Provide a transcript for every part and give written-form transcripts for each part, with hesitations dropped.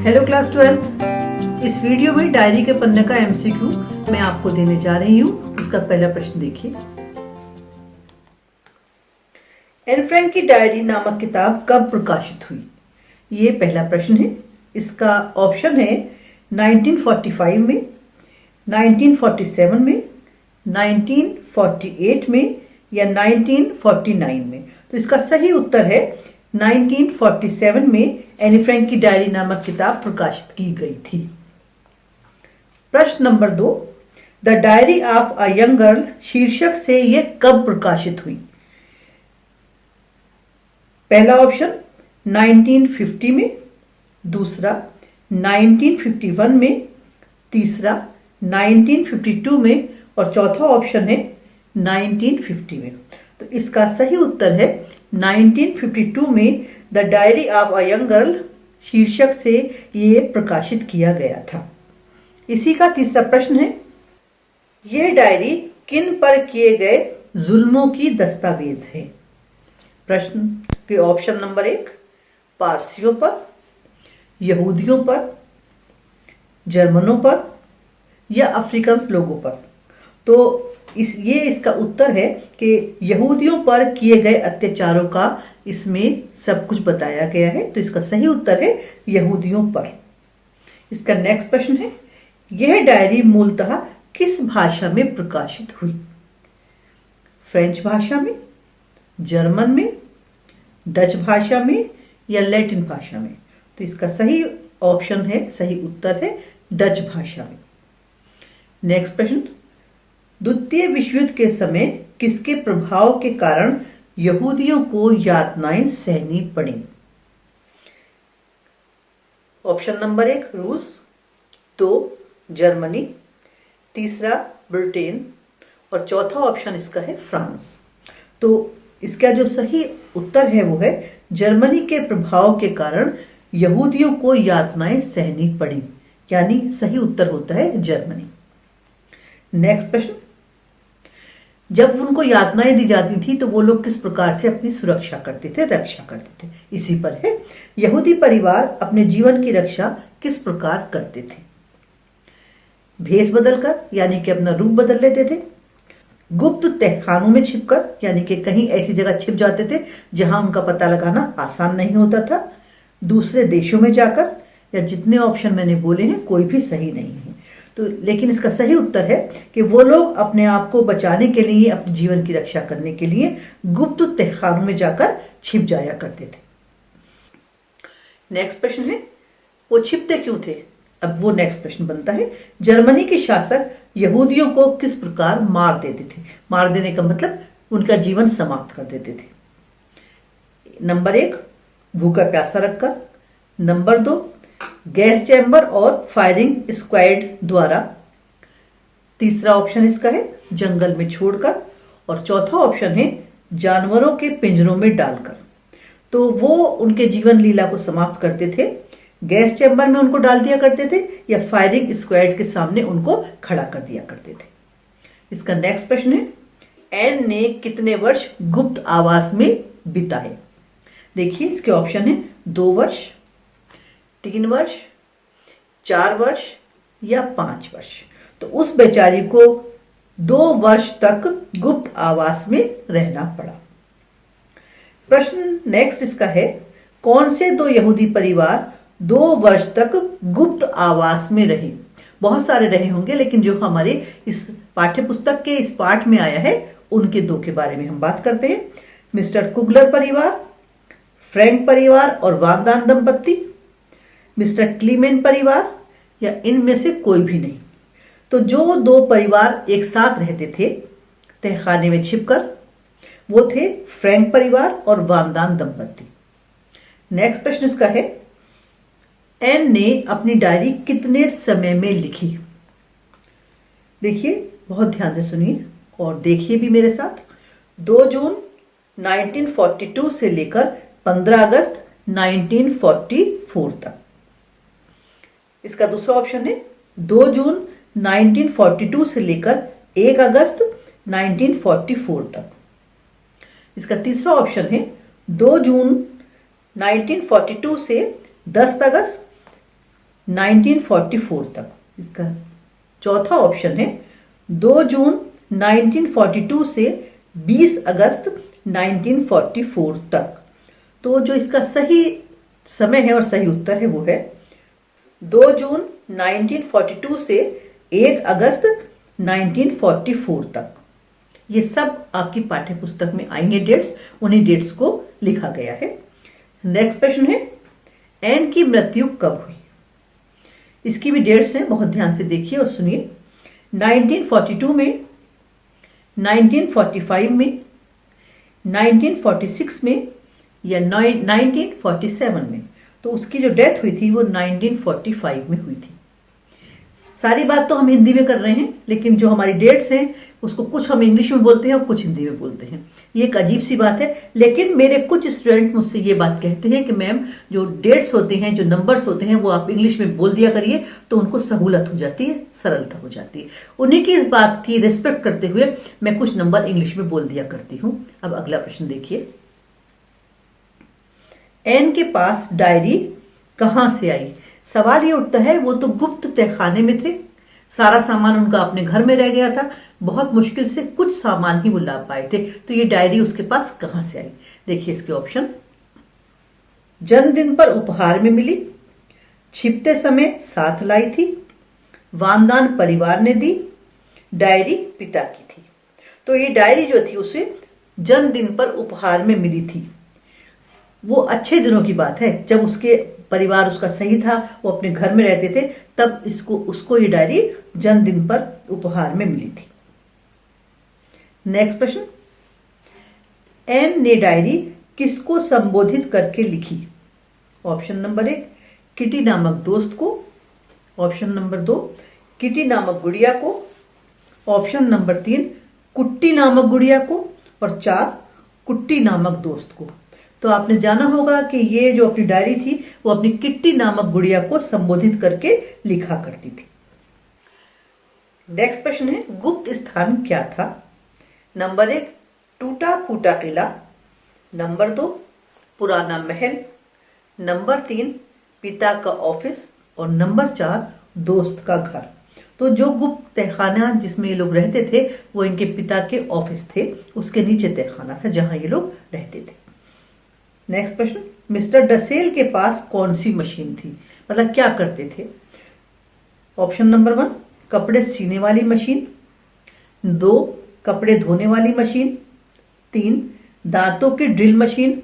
Hello class 12। इस video में diary के पन्ने का एमसीक्यू मैं आपको देने जा रही हूँ। उसका पहला प्रश्न देखिए। एन फ्रैंक की डायरी नामक किताब कब प्रकाशित हुई? ये पहला प्रश्न है। इसका ऑप्शन है 1945 में, 1947 में, 1948 में या 1949 में। तो इसका सही उत्तर है 1947 में एनी फ्रैंक की डायरी नामक किताब प्रकाशित की गई थी। प्रश्न number 2, the diary of a young girl शीर्षक से यह कब प्रकाशित हुई? पहला ऑप्शन 1950 में, दूसरा 1951 में, तीसरा 1952 में और चौथा ऑप्शन है 1950 में। तो इसका सही उत्तर है 1952 में the diary of a young girl शीर्षक से ये प्रकाशित किया गया था। इसी का तीसरा प्रश्न है, यह डायरी किन पर किए गए जुल्मों की दस्तावेज है? प्रश्न के ऑप्शन नंबर 1, पारसियों पर, यहूदियों पर, जर्मनों पर या अफ्रीकन लोगों पर। तो इसका उत्तर है कि यहूदियों पर किए गए अत्याचारों का इसमें सब कुछ बताया गया है। तो इसका सही उत्तर है यहूदियों पर। इसका नेक्स्ट प्रश्न है, यह डायरी मूलतः किस भाषा में प्रकाशित हुई? फ्रेंच भाषा में, जर्मन में, डच भाषा में या लैटिन भाषा में? तो इसका सही ऑप्शन है, सही उत्तर है डच भाषा में। नेक्स्ट प्रश्न, द्वितीय विश्व युद्ध के समय किसके प्रभाव के कारण यहूदियों को यातनाएं सहनी पड़ी? ऑप्शन नंबर 1 रूस, 2 जर्मनी, तीसरा ब्रिटेन और चौथा ऑप्शन इसका है फ्रांस। तो इसका जो सही उत्तर है वो है जर्मनी के प्रभाव के कारण यहूदियों को यातनाएं सहनी पड़ी, यानी सही उत्तर होता है जर्मनी। नेक्स्ट प्रश्न, जब उनको यातनाएं दी जाती थी तो वो लोग किस प्रकार से अपनी सुरक्षा करते थे, रक्षा करते थे? इसी पर है, यहूदी परिवार अपने जीवन की रक्षा किस प्रकार करते थे? भेष बदलकर, यानी कि अपना रूप बदल लेते थे, गुप्त तहखानों में छिपकर, यानी कि कहीं ऐसी जगह छिप जाते थे जहां उनका पता लगाना आसान नहीं होता था, दूसरे देशों में जाकर, या जितने ऑप्शन मैंने बोले हैं कोई भी सही नहीं है। तो लेकिन इसका सही उत्तर है कि वो लोग अपने आप को बचाने के लिए, अपने जीवन की रक्षा करने के लिए गुप्त तहखानों में जाकर छिप जाया करते थे। नेक्स्ट प्रश्न है, वो छिपते क्यों थे? अब वो नेक्स्ट प्रश्न बनता है, जर्मनी के शासक यहूदियों को किस प्रकार मार देते थे? मार देने का मतलब उनका जीवन समाप्त कर देते थे। नंबर 1 भूखा प्यासा रखकर, नंबर 2 गैस चैम्बर और फायरिंग स्क्वाड द्वारा, तीसरा ऑप्शन इसका है जंगल में छोड़कर और चौथा ऑप्शन है जानवरों के पिंजरों में डालकर। तो वो उनके जीवन लीला को समाप्त करते थे, गैस चैम्बर में उनको डाल दिया करते थे या फायरिंग स्क्वाड के सामने उनको खड़ा कर दिया करते थे। इसका नेक्स्ट प्रश्न है, एन ने कितने वर्ष गुप्त आवास में बिताए? देखिए इसके ऑप्शन है 2 वर्ष, 3 वर्ष, 4 वर्ष या 5 वर्ष। तो उस बेचारी को 2 वर्ष तक गुप्त आवास में रहना पड़ा। प्रश्न नेक्स्ट इसका है, कौन से 2 यहूदी परिवार 2 वर्ष तक गुप्त आवास में रहे? बहुत सारे रहे होंगे, लेकिन जो हमारे इस पाठ्य पुस्तक के इस पाठ में आया है उनके 2 के बारे में हम बात करते हैं। मिस्टर कुगलर परिवार, फ्रैंक परिवार और वागदान दंपत्ति, मिस्टर क्लीमेन परिवार या इनमें से कोई भी नहीं। तो जो 2 परिवार एक साथ रहते थे तहखाने में छिपकर, वो थे फ्रैंक परिवार और वागदान दंपत्ति। नेक्स्ट प्रश्न इसका है, एन ने अपनी डायरी कितने समय में लिखी? देखिए बहुत ध्यान से सुनिए और देखिए भी मेरे साथ। 2 जून 1942 से लेकर 15 अगस्त 1944 तक। इसका दूसरा ऑप्शन है 2 जून 1942 से लेकर 1 अगस्त 1944 तक। इसका तीसरा ऑप्शन है 2 जून 1942 से 10 अगस्त 1944 तक। इसका चौथा ऑप्शन है 2 जून 1942 से 20 अगस्त 1944 तक। तो जो इसका सही समय है और सही उत्तर है वो है 2 जून 1942 से 1 अगस्त 1944 तक। ये सब आपकी पाठ्य पुस्तक में आएंगे डेट्स, उन्हीं डेट्स को लिखा गया है। नेक्स्ट प्रश्न है एन की मृत्यु कब हुई। इसकी भी डेट्स हैं, बहुत ध्यान से देखिए और सुनिए। 1942 में, 1945 में, 1946 में या 1947 में। तो उसकी जो डेथ हुई थी वो 1945 में हुई थी। सारी बात तो हम हिंदी में कर रहे हैं, लेकिन जो हमारी डेट्स हैं उसको कुछ हम इंग्लिश में बोलते हैं और कुछ हिंदी में बोलते हैं। ये एक अजीब सी बात है, लेकिन मेरे कुछ स्टूडेंट मुझसे ये बात कहते हैं कि मैम जो डेट्स होते हैं, जो नंबर्स होते हैं, वो आप इंग्लिश में बोल दिया करिए तो उनको सहूलत हो जाती है, सरलता हो जाती है। उन्हीं की इस बात की रिस्पेक्ट करते हुए मैं कुछ नंबर इंग्लिश में बोल दिया करती हूँ। अब अगला प्रश्न देखिए, एन के पास डायरी कहां से आई। सवाल ये उठता है वो तो गुप्त तहखाने में थे, सारा सामान उनका अपने घर में रह गया था, बहुत मुश्किल से कुछ सामान ही वो ला पाए थे, तो ये डायरी उसके पास कहां से आई। देखिए इसके ऑप्शन, जन्मदिन पर उपहार में मिली, छिपते समय साथ लाई थी, वानदान परिवार ने दी, डायरी पिता की थी। तो ये डायरी जो थी उसे जन्मदिन पर उपहार में मिली थी। वो अच्छे दिनों की बात है, जब उसके परिवार उसका सही था, वो अपने घर में रहते थे, तब उसको ये डायरी जन्मदिन पर उपहार में मिली थी। नेक्स्ट प्रश्न, एन ने डायरी किसको संबोधित करके लिखी। ऑप्शन नंबर 1 किटी नामक दोस्त को, ऑप्शन नंबर 2 किटी नामक गुड़िया को, ऑप्शन नंबर 3 कुट्टी नामक गुड़िया को, और 4 कुट्टी नामक दोस्त को। तो आपने जाना होगा कि ये जो अपनी डायरी थी वो अपनी किट्टी नामक गुड़िया को संबोधित करके लिखा करती थी। नेक्स्ट प्रश्न है गुप्त स्थान क्या था। नंबर 1 टूटा फूटा किला, नंबर 2 पुराना महल, नंबर 3 पिता का ऑफिस, और नंबर 4 दोस्त का घर। तो जो गुप्त तहखाना जिसमें ये लोग रहते थे वो इनके पिता के ऑफिस थे, उसके नीचे तहखाना था जहां ये लोग रहते थे। नेक्स्ट प्रश्न, मिस्टर डसेल के पास कौन सी मशीन थी, मतलब क्या करते थे। ऑप्शन नंबर 1 कपड़े सीने वाली मशीन, 2 कपड़े धोने वाली मशीन, 3 दांतों की ड्रिल मशीन,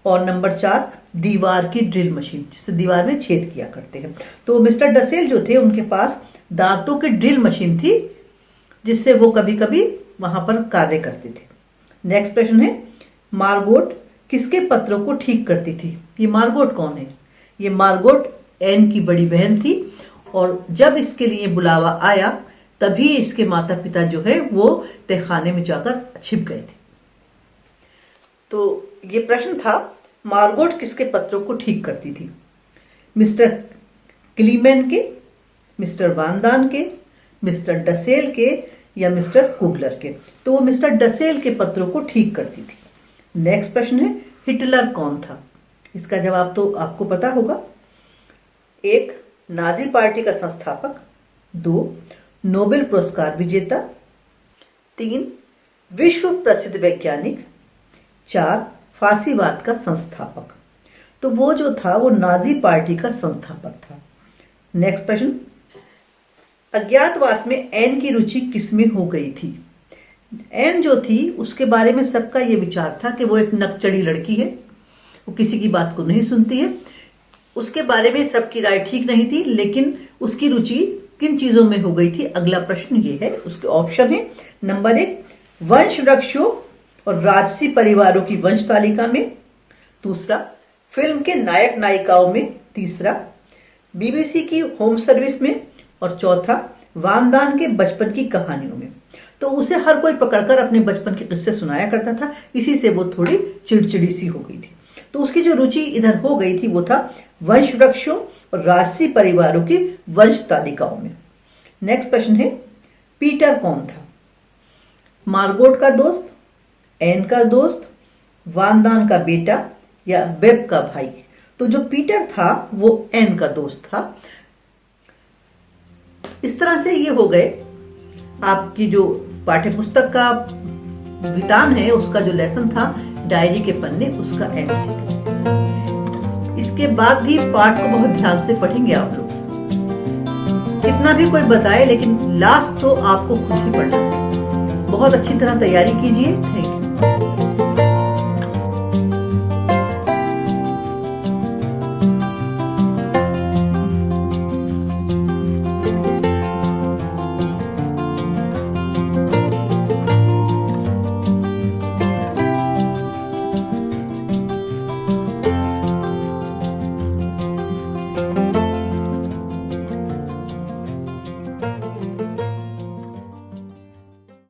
और नंबर 4 दीवार की ड्रिल मशीन जिससे दीवार में छेद किया करते हैं। तो मिस्टर डसेल जो थे उनके पास दांतों की ड्रिल मशीन थी जिससे वो कभी कभी वहां पर कार्य करते थे। नेक्स्ट प्रश्न है मार्गोट किसके पत्रों को ठीक करती थी। ये मार्गोट कौन है। ये मार्गोट एन की बड़ी बहन थी, और जब इसके लिए बुलावा आया तभी इसके माता पिता जो है वो तहखाने में जाकर छिप गए थे। तो ये प्रश्न था मार्गोट किसके पत्रों को ठीक करती थी, मिस्टर क्लीमेन के, मिस्टर वानदान के, मिस्टर डसेल के, या मिस्टर कुगलर के। तो वो मिस्टर डसेल के पत्रों को ठीक करती थी। नेक्स्ट प्रश्न है हिटलर कौन था। इसका जवाब तो आपको पता होगा। 1 नाजी पार्टी का संस्थापक, 2 नोबेल पुरस्कार विजेता, 3 विश्व प्रसिद्ध वैज्ञानिक, 4 फांसीवाद का संस्थापक। तो वो जो था वो नाजी पार्टी का संस्थापक था। नेक्स्ट प्रश्न, अज्ञातवास में एन की रुचि किसमें हो गई थी। एन जो थी उसके बारे में सबका ये विचार था कि वो एक नकचड़ी लड़की है, वो किसी की बात को नहीं सुनती है, उसके बारे में सबकी राय ठीक नहीं थी, लेकिन उसकी रुचि किन चीजों में हो गई थी। अगला प्रश्न ये है, उसके ऑप्शन है नंबर 1 वंश वृक्षों और राजसी परिवारों की वंश तालिका में, दूसरा फिल्म के नायक नायिकाओं में, तीसरा बीबीसी की होम सर्विस में, और चौथा वानदान के बचपन की कहानियों में। तो उसे हर कोई पकड़कर अपने बचपन के किस्से सुनाया करता था, इसी से वो थोड़ी चिड़चिड़ी सी हो गई थी। तो उसकी जो रुचि इधर हो गई थी वो था वंश वृक्षों और राजसी परिवारों की वंश तालिकाओं में। नेक्स्ट प्रश्न है पीटर कौन था। मार्गोट का दोस्त, एन का दोस्त, वानदान का बेटा, या बेब का भाई। तो जो पीटर था वो एन का दोस्त था। इस तरह से ये हो गए आपकी जो पाठ्य पुस्तक का वितान है, उसका जो लेसन था डायरी के पन्ने, उसका एमसीक्यू। इसके बाद भी पाठ को बहुत ध्यान से पढ़ेंगे आप लोग, कितना भी कोई बताए लेकिन लास्ट तो आपको खुद ही पढ़ना है। बहुत अच्छी तरह तैयारी कीजिए। Thank you.